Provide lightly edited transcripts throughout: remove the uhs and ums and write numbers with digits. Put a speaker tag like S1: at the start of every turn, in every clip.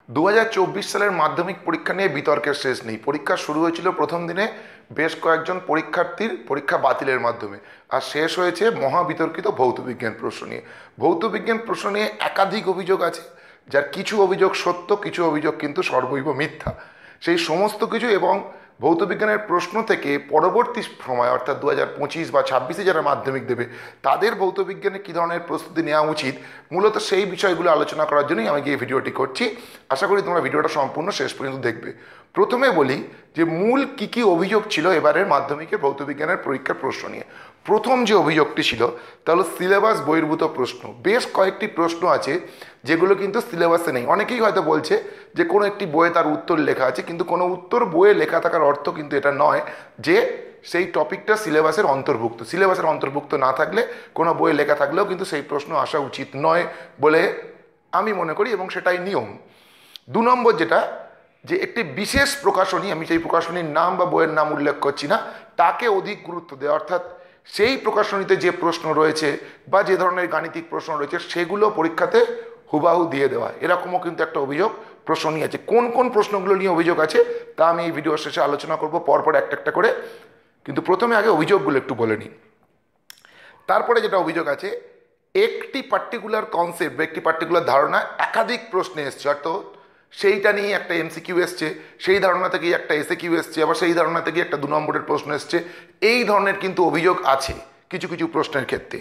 S1: 2024 সালের মাধ্যমিক পরীক্ষা নিয়ে বিতর্কের শেষ নেই। পরীক্ষা শুরু হয়েছিল প্রথম দিনে বেশ কয়েকজন পরীক্ষার্থীর পরীক্ষা বাতিলের মাধ্যমে, আর শেষ হয়েছে মহাবিতর্কিত ভৌতবিজ্ঞান প্রশ্ন নিয়ে। ভৌতবিজ্ঞান প্রশ্ন নিয়ে একাধিক অভিযোগ আছে, যার কিছু অভিযোগ সত্য, কিছু অভিযোগ কিন্তু সর্বৈব মিথ্যা। সেই সমস্ত কিছু এবং ভৌতবিজ্ঞানের প্রশ্ন থেকে পরবর্তী সময় অর্থাৎ 2025 বা 26-এ যারা মাধ্যমিক দেবে তাদের ভৌতবিজ্ঞানে কী ধরনের প্রস্তুতি নেওয়া উচিত, মূলত সেই বিষয়গুলো আলোচনা করার জন্যই আমি এই ভিডিওটি করছি। আশা করি তোমরা ভিডিওটা সম্পূর্ণ শেষ পর্যন্ত দেখবে। প্রথমে বলি যে মূল কী কী অভিযোগ ছিল এবারের মাধ্যমিকের ভৌতবিজ্ঞানের পরীক্ষার প্রশ্ন নিয়ে। প্রথম যে অভিযোগটি ছিল তা হলো সিলেবাস বহির্ভূত প্রশ্ন। বেশ কয়েকটি প্রশ্ন আছে যেগুলো কিন্তু সিলেবাসে নেই। অনেকেই হয়তো বলছে যে কোনো একটি বইয়ে তার উত্তর লেখা আছে, কিন্তু কোনো উত্তর বইয়ে লেখা থাকার অর্থ কিন্তু এটা নয় যে সেই টপিকটা সিলেবাসের অন্তর্ভুক্ত। সিলেবাসের অন্তর্ভুক্ত না থাকলে কোনো বইয়ে লেখা থাকলেও কিন্তু সেই প্রশ্ন আসা উচিত নয় বলে আমি মনে করি, এবং সেটাই নিয়ম। 2 নম্বর যেটা, যে একটি বিশেষ প্রকাশনী, আমি সেই প্রকাশনীর নাম বা বইয়ের নাম উল্লেখ করছি না, তাকে অধিক গুরুত্ব দেওয়া, অর্থাৎ সেই প্রকাশনীতে যে প্রশ্ন রয়েছে বা যে ধরনের গাণিতিক প্রশ্ন রয়েছে সেগুলো পরীক্ষাতে হুবাহু দিয়ে দেওয়া, এরকমও কিন্তু একটা অভিযোগ প্রশ্ন নিয়ে আছে। কোন কোন প্রশ্নগুলো নিয়ে অভিযোগ আছে তা আমি এই ভিডিও শেষে আলোচনা করব পরপর একটা একটা করে, কিন্তু প্রথমে আগে অভিযোগগুলো একটু বলে নিই। তারপরে যেটা অভিযোগ আছে, একটি পার্টিকুলার কনসেপ্ট বা একটি পার্টিকুলার ধারণা একাধিক প্রশ্নে এসছে, অর্থাৎ সেইটা নিয়ে একটা এমসিকিউ এসছে, সেই ধারণা থেকেই একটা এসএকিউ এসছে, আবার সেই ধারণা থেকে একটা 2 নম্বরের প্রশ্ন এসছে। এই ধরনের কিন্তু অভিযোগ আছে কিছু কিছু প্রশ্নের ক্ষেত্রে।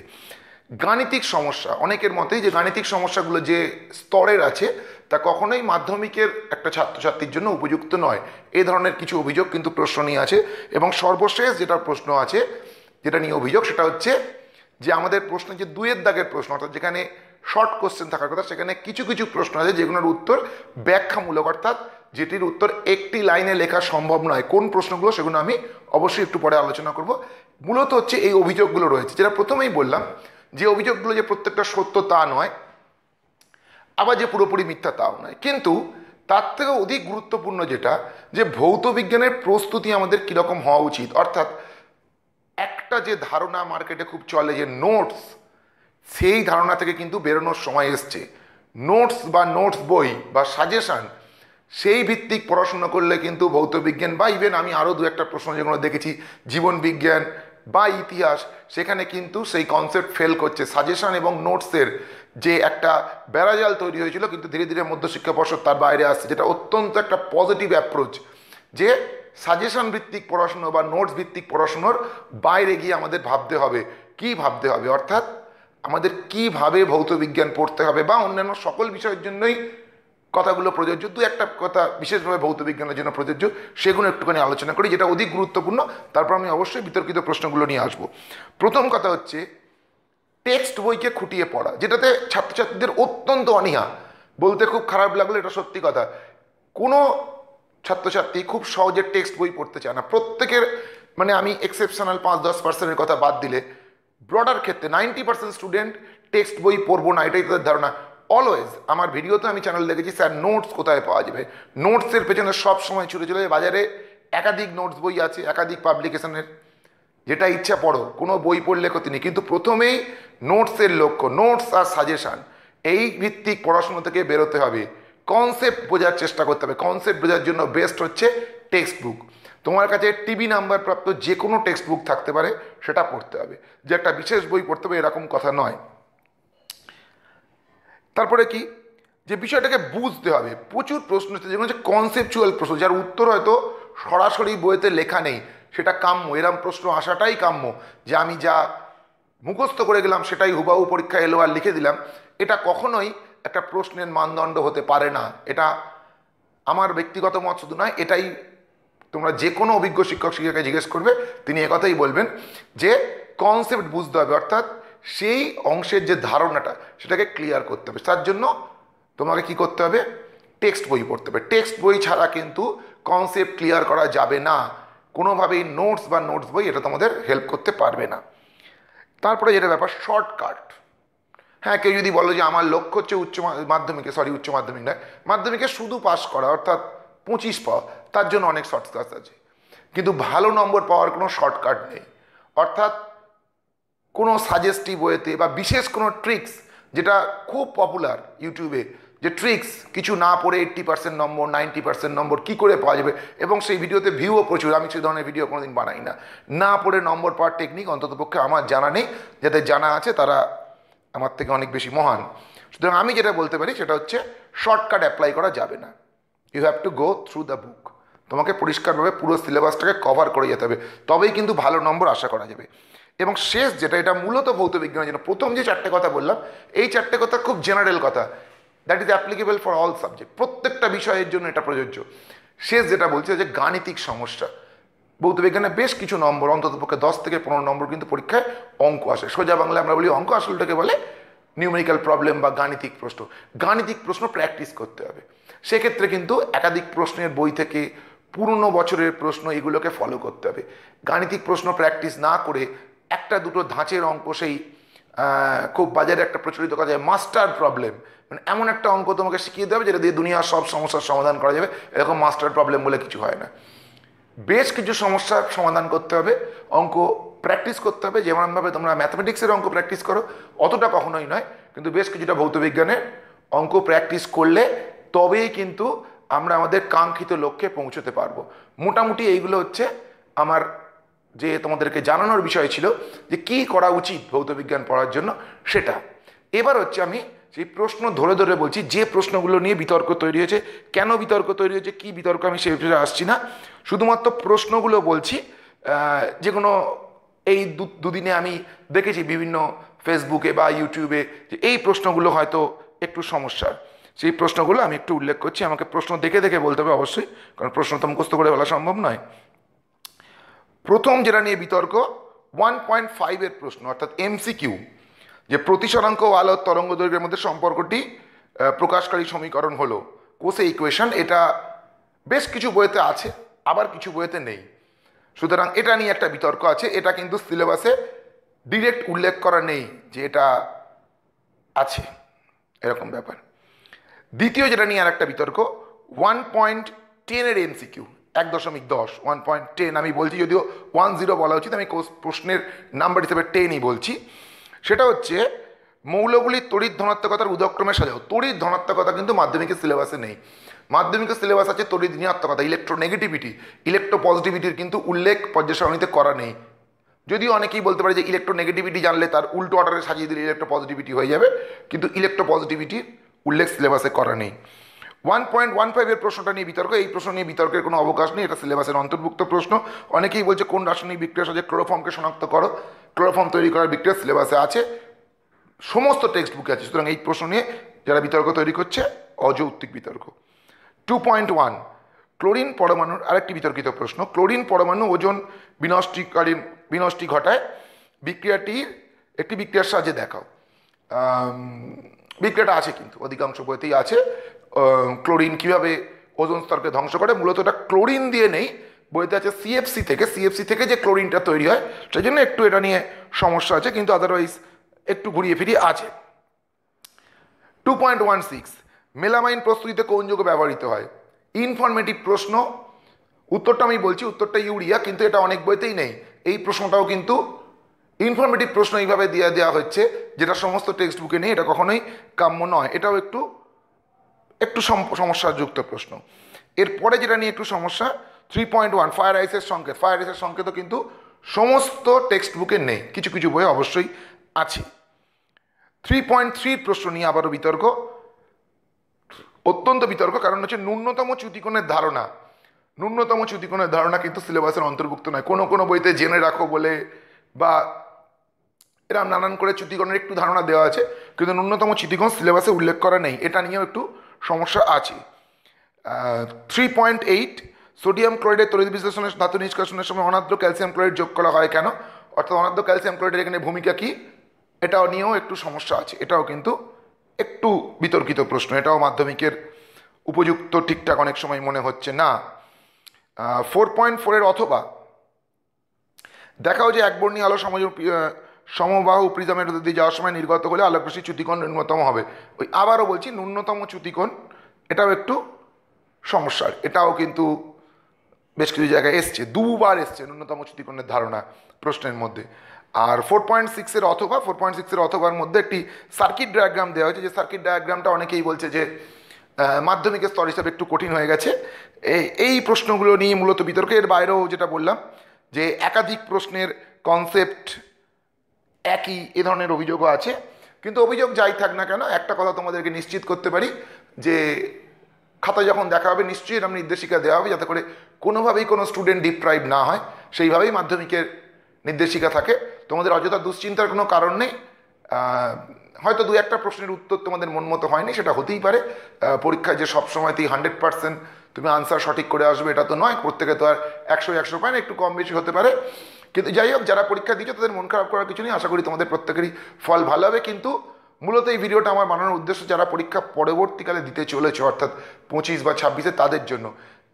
S1: গাণিতিক সমস্যা, অনেকের মতেই যে গাণিতিক সমস্যাগুলো যে স্তরের আছে তা কখনোই মাধ্যমিকের একটা ছাত্রছাত্রীর জন্য উপযুক্ত নয়, এই ধরনের কিছু অভিযোগ কিন্তু প্রশ্ন নিয়ে আছে। এবং সর্বশেষ যেটা প্রশ্ন আছে, যেটা নিয়ে অভিযোগ, সেটা হচ্ছে যে আমাদের প্রশ্ন যে 2-এর দাগের প্রশ্ন, অর্থাৎ যেখানে শর্ট কোশ্চেন থাকার কথা, সেখানে কিছু কিছু প্রশ্ন আছে যেগুলোর উত্তর ব্যাখ্যামূলক, অর্থাৎ যেটির উত্তর একটি লাইনে লেখা সম্ভব নয়। কোন প্রশ্নগুলো সেগুলো আমি অবশ্যই একটু পরে আলোচনা করব। মূলত হচ্ছে এই অভিযোগগুলো রয়েছে, যেটা প্রথমেই বললাম যে অভিযোগগুলো যে প্রত্যেকটা সত্য তা নয়, আবার যে পুরোপুরি মিথ্যা তাও নয়। কিন্তু তার থেকে অধিক গুরুত্বপূর্ণ যেটা, যে ভৌত বিজ্ঞানের প্রস্তুতি আমাদের কীরকম হওয়া উচিত, অর্থাৎ একটা যে ধারণা মার্কেটে খুব চলে যে নোটস, সেই ধারণা থেকে কিন্তু বেরোনোর সময় এসছে। নোটস বা নোটস বই বা সাজেশান, সেই ভিত্তিক পড়াশোনা করলে কিন্তু ভৌত বিজ্ঞান বা ইভেন আমি আরও 2-একটা প্রশ্ন যেগুলো দেখেছি জীবন বিজ্ঞান বা ইতিহাস, সেখানে কিন্তু সেই কনসেপ্ট ফেল করছে। সাজেশন এবং নোটসের যে একটা বেড়াজাল তৈরি হয়েছিল, কিন্তু ধীরে ধীরে মধ্যশিক্ষা পর্ষদ তার বাইরে আসছে, যেটা অত্যন্ত একটা পজিটিভ অ্যাপ্রোচ, যে সাজেশন ভিত্তিক পড়াশুনো বা নোটস ভিত্তিক পড়াশুনোর বাইরে গিয়ে আমাদের ভাবতে হবে। কি ভাবতে হবে, অর্থাৎ আমাদের কিভাবে ভৌত বিজ্ঞান পড়তে হবে বা অন্যান্য সকল বিষয়ের জন্যই কথাগুলো প্রযোজ্য, 2-একটা কথা বিশেষভাবে ভৌত বিজ্ঞানের জন্য প্রযোজ্য, সেগুলো একটুখানি আলোচনা করি যেটা অধিক গুরুত্বপূর্ণ। তারপর আমি অবশ্যই বিতর্কিত প্রশ্নগুলো নিয়ে আসবো। প্রথম কথা হচ্ছে টেক্সট বইকে খুঁটিয়ে পড়া, যেটাতে ছাত্রছাত্রীদের অত্যন্ত অনীহা। বলতে খুব খারাপ লাগলো, এটা সত্যি কথা। কোনো ছাত্রছাত্রী খুব সহজে টেক্সট বই পড়তে চায় না। প্রত্যেকের, মানে আমি এক্সেপশনাল 5-10%-এর কথা বাদ দিলে ব্রডার ক্ষেত্রে 90% স্টুডেন্ট টেক্সট বই পড়বো না, এটাই তাদের ধারণা। অলওয়েজ আমার ভিডিওতে আমি চ্যানেল দেখেছি, স্যার নোটস কোথায় পাওয়া যাবে, নোটসের পেছনে সব সময় ছুটে চলে যায়। বাজারে একাধিক নোটস বই আছে, একাধিক পাবলিকেশনের, যেটা ইচ্ছা পড়ো, কোনো বই পড়লে ক্ষতি নেই। কিন্তু প্রথমেই নোটসের লক্ষ্য, নোটস আর সাজেশান, এই ভিত্তিক পড়াশুনো থেকে বেরোতে হবে। কনসেপ্ট বোঝার চেষ্টা করতে হবে। কনসেপ্ট বোঝার জন্য বেস্ট হচ্ছে টেক্সট বুক। তোমার কাছে টিভি নাম্বার প্রাপ্ত যে কোনো টেক্সট বুক থাকতে পারে, সেটা পড়তে হবে। যে একটা বিশেষ বই পড়তে হবে এরকম কথা নয়। তারপরে কি, যে বিষয়টাকে বুঝতে হবে। প্রচুর প্রশ্ন হচ্ছে যেগুলো হচ্ছে কনসেপচুয়াল প্রশ্ন, যার উত্তর হয়তো সরাসরি বইতে লেখা নেই, সেটা কাম্য। এরম প্রশ্ন আসাটাই কাম্য, যে আমি যা মুখস্থ করে গেলাম সেটাই হুবাহু পরীক্ষা এলো আর লিখে দিলাম, এটা কখনোই একটা প্রশ্নের মানদণ্ড হতে পারে না। এটা আমার ব্যক্তিগত মত শুধু নয়, এটাই তোমরা যে কোনো অভিজ্ঞ শিক্ষক শিক্ষিকাকে জিজ্ঞেস করবে, তিনি একথাই বলবেন যে কনসেপ্ট বুঝতে হবে, অর্থাৎ সেই অংশের যে ধারণাটা সেটাকে ক্লিয়ার করতে হবে। তার জন্য তোমাকে কি করতে হবে, টেক্সট বই পড়তে হবে। টেক্সট বই ছাড়া কিন্তু কনসেপ্ট ক্লিয়ার করা যাবে না কোনোভাবেই। নোটস বা নোটস বই এটা তোমাদের হেল্প করতে পারবে না। তারপরে যেটা ব্যাপার, শর্টকাট। হ্যাঁ, কেউ যদি বলো যে আমার লক্ষ্য হচ্ছে উচ্চ মাধ্যমিক নয়, মাধ্যমিকে শুধু পাস করা, অর্থাৎ 25 পাওয়া, তার জন্য অনেক শর্টকাট আছে। কিন্তু ভালো নম্বর পাওয়ার কোনো শর্টকাট নেই। অর্থাৎ কোনো সাজেস্টিভ ওয়েতে বা বিশেষ কোনো ট্রিক্স, যেটা খুব পপুলার ইউটিউবে, যে ট্রিক্স, কিছু না পড়ে 80% নম্বর 90% নম্বর কী করে পাওয়া যাবে, এবং সেই ভিডিওতে ভিউও প্রচুর। আমি সেই ধরনের ভিডিও কোনোদিন বানাই না। না পড়ে নম্বর পাওয়ার টেকনিক অন্ততপক্ষে আমার জানা নেই, যাদের জানা আছে তারা আমার থেকে অনেক বেশি মহান। সুতরাং আমি যেটা বলতে পারি সেটা হচ্ছে শর্টকাট অ্যাপ্লাই করা যাবে না। You have to go through the book. তোমাকে পরিষ্কারভাবে পুরো সিলেবাসটাকে কভার করে যেতে হবে, তবেই কিন্তু ভালো নম্বর আশা করা যাবে। এবং শেষ যেটা, এটা মূলত ভৌত বিজ্ঞানের জন্য। প্রথম যে 4টে কথা বললাম, এই 4টে কথা খুব জেনারেল কথা, that is applicable for all subject, প্রত্যেকটা বিষয়ের জন্য এটা প্রযোজ্য। শেষ যেটা বলছে যে গাণিতিক সমস্যা, ভৌত বিজ্ঞানে বেশ কিছু নম্বর, অন্ততপক্ষে 10 থেকে 15 নম্বর কিন্তু পরীক্ষায় অঙ্ক আসে। সোজা বাংলা আমরা বলি অঙ্ক, আসলটাকে বলে নিউমেরিক্যাল প্রবলেম বা গাণিতিক প্রশ্ন। গাণিতিক প্রশ্ন প্র্যাকটিস করতে হবে। সেক্ষেত্রে কিন্তু একাধিক প্রশ্নের বই থেকে, পুরনো বছরের প্রশ্ন, এগুলোকে ফলো করতে হবে। গাণিতিক প্রশ্ন প্র্যাকটিস না করে একটা দুটো ধাঁচের অঙ্ক, সেই খুব বাজারে একটা প্রচলিত কথা, মাস্টার প্রবলেম, মানে এমন একটা অঙ্ক তোমাকে শিখিয়ে দেবে যেটা দিয়ে দুনিয়ার সব সমস্যার সমাধান করা যাবে, এরকম মাস্টার প্রবলেম বলে কিছু হয় না। বেশ কিছু সমস্যার সমাধান করতে হবে, অঙ্ক প্র্যাকটিস করতে হবে। যেমনভাবে তোমরা ম্যাথমেটিক্সের অঙ্ক প্র্যাকটিস করো, অতটা কখনোই নয়, কিন্তু বেশ কিছুটা ভৌত বিজ্ঞানের অঙ্ক প্র্যাকটিস করলে তবেই কিন্তু আমরা আমাদের কাঙ্ক্ষিত লক্ষ্যে পৌঁছতে পারবো। মোটামুটি এইগুলো হচ্ছে আমার যে তোমাদেরকে জানানোর বিষয় ছিল, যে কী করা উচিত ভৌত বিজ্ঞান পড়ার জন্য সেটা। এবার হচ্ছে আমি সেই প্রশ্ন ধরে ধরে বলছি, যে প্রশ্নগুলো নিয়ে বিতর্ক তৈরি হয়েছে, কেন বিতর্ক তৈরি হয়েছে, কী বিতর্ক, আমি সেই বিষয়ে আসছি না, শুধুমাত্র প্রশ্নগুলো বলছি। যেগুলো এই দুদিনে আমি দেখেছি বিভিন্ন ফেসবুকে বা ইউটিউবে, যে এই প্রশ্নগুলো হয়তো একটু সমস্যার, সেই প্রশ্নগুলো আমি একটু উল্লেখ করছি। আমাকে প্রশ্ন দেখে দেখে বলতে হবে অবশ্যই, কারণ প্রশ্ন তো মুখস্থ করে বলা সম্ভব নয়। প্রথম যেটা নিয়ে বিতর্ক, 1.5 প্রশ্ন, অর্থাৎ এমসিকিউ, যে প্রতিসরাঙ্ক ও আলোর তরঙ্গ দৈর্ঘ্যের মধ্যে সম্পর্কটি প্রকাশকারী সমীকরণ হলো কোসে ইকুয়েশন। এটা বেশ কিছু বইতে আছে, আবার কিছু বইতে নেই। সুতরাং এটা নিয়ে একটা বিতর্ক আছে। এটা কিন্তু সিলেবাসে ডিরেক্ট উল্লেখ করা নেই যে এটা আছে, এরকম ব্যাপার। দ্বিতীয় যেটা নিয়ে আর একটা বিতর্ক, 1.10 এমসিকিউ, 1.10, 1.10 আমি বলছি, যদিও 10 বলা উচিত, আমি প্রশ্নের নাম্বার হিসেবে 10ই বলছি। সেটা হচ্ছে মৌলগুলির তড়িৎ ধনাত্মকতার উদক্রমে সাজাও। তড়িৎ ধনাত্মকতা কিন্তু মাধ্যমিকের সিলেবাসে নেই। মাধ্যমিকের সিলেবাস আছে তড়িৎ ঋণাত্মকতা, ইলেকট্রোনেগেটিভিটি, ইলেকট্রোপজিটিভিটির কিন্তু উল্লেখ পর্যায় সারণীতে করা নেই। যদিও অনেকেই বলতে পারে যে ইলেকট্রোনেগেটিভিটি জানলে তার উল্টো অর্ডারে সাজিয়ে দিলে ইলেকট্রোপজিটিভিটি হয়ে যাবে, কিন্তু ইলেকট্রোপজিটিভিটির উল্লেখ সিলেবাসে করা নেই। 1.15 প্রশ্নটা নিয়ে বিতর্ক। এই প্রশ্ন নিয়ে বিতর্কের কোনো অবকাশ নেই, এটা সিলেবাসের অন্তর্ভুক্ত প্রশ্ন। অনেকেই বলছে কোন রাসায়নিক বিক্রিয়ার সাথে ক্লোরোফর্মকে শনাক্ত করো, ক্লোরোফর্ম তৈরি করার বিক্রিয়া সিলেবাসে আছে, সমস্ত টেক্সট বুকে আছে। সুতরাং এই প্রশ্ন নিয়ে যারা বিতর্ক তৈরি করছে, অযৌক্তিক বিতর্ক। 2.1 ক্লোরিন পরমাণুর আরেকটি বিতর্কিত প্রশ্ন, ক্লোরিন পরমাণু ওজন বিনষ্টি ঘটায়, বিক্রিয়াটির একটি বিক্রিয়ার সাহায্যে দেখাও। বিক্রিয়াটা আছে, কিন্তু অধিকাংশ বইতেই আছে ক্লোরিন কিভাবে ওজোন স্তরকে ধ্বংস করে। মূলত এটা ক্লোরিন দিয়ে নেই, বইতে আছে সিএফসি থেকে যে ক্লোরিনটা তৈরি হয়, সেই জন্য একটু এটা নিয়ে সমস্যা আছে, কিন্তু আদারওয়াইজ একটু ঘুরিয়ে ফিরিয়ে আছে। 2.16 মেলামাইন প্রস্তুতিতে কোন যৌগ ব্যবহৃত হয়? ইনফরমেটিভ প্রশ্ন, উত্তরটা আমি বলছি, উত্তরটা ইউরিয়া, কিন্তু এটা অনেক বইতেই নেই। এই প্রশ্নটাও কিন্তু ইনফরমেটিভ প্রশ্ন এইভাবে দিয়ে দেওয়া হচ্ছে, যেটা সমস্ত টেক্সট বুকে নেই, এটা কখনোই কাম্য নয়। এটাও একটু সমস্যাযুক্ত প্রশ্ন। এরপরে যেটা নিয়ে একটু সমস্যা, 3.1 ফায়ার আইসের সংকেত। ফায়ার আইসের সংকেতও কিন্তু সমস্ত টেক্সট বুকে নেই, কিছু কিছু বই অবশ্যই আছে। 3.3 প্রশ্ন নিয়ে আবারও বিতর্ক, অত্যন্ত বিতর্ক, কারণ হচ্ছে ন্যূনতম চ্যুতিকোণের ধারণা। ন্যূনতম চ্যুতিকোণের ধারণা কিন্তু সিলেবাসের অন্তর্ভুক্ত নয়। কোনো কোনো বইতে জেনে রাখো বলে বা এরকম নানান করে চ্যুতিকোণের একটু ধারণা দেওয়া আছে, কিন্তু ন্যূনতম চ্যুতিকোণ সিলেবাসে উল্লেখ করা নেই। এটা নিয়েও একটু সমস্যা আছে। 3.8 সোডিয়াম ক্লোরাইডের তড়িৎ বিশ্লেষণের ধাতু নিষ্কাশনের সময় অনাদ্র ক্যালসিয়াম ক্লোরাইড যোগ করা হয় কেন? অর্থাৎ অনাদ্র ক্যালসিয়াম ক্লোরাইডের এখানে ভূমিকা কী, এটাও নিয়েও একটু সমস্যা আছে। এটাও কিন্তু একটু বিতর্কিত প্রশ্ন, এটাও মাধ্যমিকের উপযুক্ত ঠিকঠাক অনেক সময় মনে হচ্ছে না। 4.4 অথবা দেখাও যে একবর্ণী আলো সমবাহু প্রিজমের মধ্যে দিয়ে যাওয়ার সময় নির্গত হলে আলোকরশ্মির চ্যুতিকোণ ন্যূনতম হবে। ওই আবারও বলছি, ন্যূনতম চ্যুতিকোণ এটাও একটু সমস্যার, এটাও কিন্তু বেশ কিছু জায়গায় এসছে, দুবার এসছে ন্যূনতম চ্যুতিকোণের ধারণা প্রশ্নের মধ্যে। আর 4.6-এর অথবা 4.6-এর অথবার মধ্যে একটি সার্কিট ডায়াগ্রাম দেওয়া হয়েছে, যে সার্কিট ডায়াগ্রামটা অনেকেই বলছে যে মাধ্যমিকের স্তর হিসাবে একটু কঠিন হয়ে গেছে। এই প্রশ্নগুলো নিয়ে মূলত বিতর্ক। এর বাইরেও যেটা বললাম যে একাধিক প্রশ্নের কনসেপ্ট একই, এ ধরনের অভিযোগও আছে। কিন্তু অভিযোগ যাই থাক না কেন, একটা কথা তোমাদেরকে নিশ্চিত করতে পারি যে খাতা যখন দেখা হবে নিশ্চয়ই এরকম নির্দেশিকা দেওয়া হবে যাতে করে কোনোভাবেই কোনো স্টুডেন্ট ডিপ্রাইভ না হয়, সেইভাবেই মাধ্যমিকের নির্দেশিকা থাকে। তোমাদের অযথা দুশ্চিন্তার কোনো কারণ নেই। হয়তো দু একটা প্রশ্নের উত্তর তোমাদের মন মতো হয়নি, সেটা হতেই পারে। পরীক্ষায় যে সবসময়তেই 100% তুমি আনসার সঠিক করে আসবে এটা তো নয়, প্রত্যেকে তো আর 100 পায় না, একটু কম বেশি হতে পারে। কিন্তু যাই হোক, যারা পরীক্ষা দিচ্ছ তাদের মন খারাপ করার কিছু নেই, আশা করি তোমাদের প্রত্যেকেরই ফল ভালো হবে। কিন্তু মূলত এই ভিডিওটা আমার বানানোর উদ্দেশ্য যারা পরীক্ষা পরবর্তীকালে দিতে চলেছে, অর্থাৎ 25 বা 26-এ, তাদের জন্য।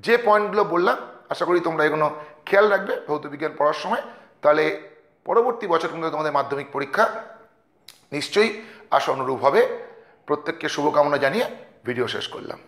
S1: যে পয়েন্টগুলো বললাম আশা করি তোমরা এগুলো খেয়াল রাখবে ভৌত বিজ্ঞান পড়ার সময়, তাহলে পরবর্তী বছর কিন্তু তোমাদের মাধ্যমিক পরীক্ষা নিশ্চয়ই আশা অনুরূপ হবে। প্রত্যেককে শুভকামনা জানিয়ে ভিডিও শেষ করলাম।